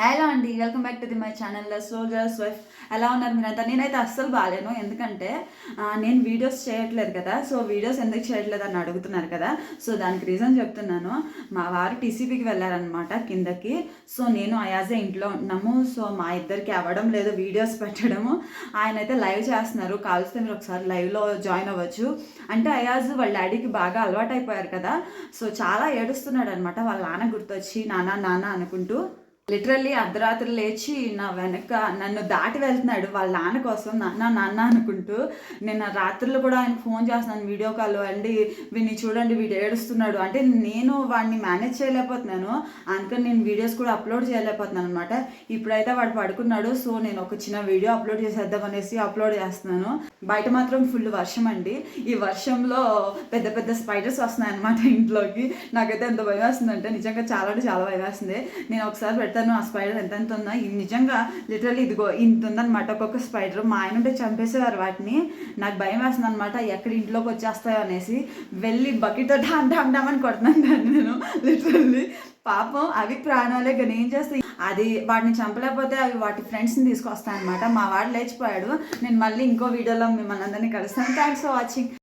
Hello అండి, welcome back to my channel soldiers wife. ఎలా ఉన్నారు మీరంతా? నేనైతే అస్సలు బాగాలేను. ఎందుకంటే నేను వీడియోస్ చేయట్లేదు కదా. సో వీడియోస్ ఎందుకు చేయట్లేదు అని అడుగుతున్నారు కదా. సో దానికి రీజన్ చెప్తున్నాను. మా వారు టీసీబీకి వెళ్ళారనమాట కిందకి. సో నేను అయాజే ఇంట్లో ఉన్నాము. సో మా ఇద్దరికి అవ్వడం లేదు వీడియోస్ పెట్టడము. ఆయన అయితే లైవ్ చేస్తున్నారు. కాల్స్తే మీరు ఒకసారి లైవ్లో జాయిన్ అవ్వచ్చు. అంటే అయాజ్ వాళ్ళ డాడీకి బాగా అలవాటు అయిపోయారు కదా. సో చాలా ఏడుస్తున్నాడు అనమాట. వాళ్ళ నాన్న గుర్తొచ్చి నాన్న నాన్న అనుకుంటూ లిటరల్లీ అర్ధరాత్రి లేచి నా వెనక నన్ను దాటి వెళ్తున్నాడు వాళ్ళ నాన్న కోసం. నాన్న నాన్న అనుకుంటూ. నేను రాత్రులు కూడా ఆయన ఫోన్ చేస్తున్నాను వీడియో కాల్. అండి వీడిని చూడండి, వీడు ఏడుస్తున్నాడు అంటే నేను వాడిని మేనేజ్ చేయలేకపోతున్నాను. అందుకని నేను వీడియోస్ కూడా అప్లోడ్ చేయలేకపోతున్నాను అనమాట. ఇప్పుడైతే వాడు పడుకున్నాడు. సో నేను ఒక చిన్న వీడియో అప్లోడ్ చేసేద్దాం అనేసి అప్లోడ్ చేస్తున్నాను. బయట మాత్రం ఫుల్ వర్షం అండి. ఈ వర్షంలో పెద్ద పెద్ద స్పైడర్స్ వస్తున్నాయి అనమాట ఇంట్లోకి. నాకైతే ఎంత భయం వేస్తుందంటే నిజంగా చాలా అంటే చాలా భయం వేస్తుంది. నేను ఒకసారి పెడతాను ఆ స్పైడర్ ఎంత ఉందో. ఇది నిజంగా లిటరల్లీ ఇదిగో ఇంత ఉందనమాట ఒక్కొక్క స్పైడర్. మా ఆయన ఉంటే చంపేసేవారు వాటిని. నాకు భయం వేస్తుంది అనమాట ఎక్కడ ఇంట్లోకి వచ్చేస్తాయో అనేసి. వెళ్ళి బకెట్తో డామ్ డామ్ డామ్ అని కొడుతున్నాను దాన్ని నేను లిటరల్లీ. పాపం అవి ప్రాణాలే, కానీ ఏం చేస్తాయి. అది వాటిని చంపలేకపోతే అవి వాటి ఫ్రెండ్స్ని తీసుకొస్తాయి అనమాట. మా వాడు లేచిపోయాడు. నేను మళ్ళీ ఇంకో వీడియోలో మిమ్మల్ని అందరినీ కలుస్తాను. Thanks for watching.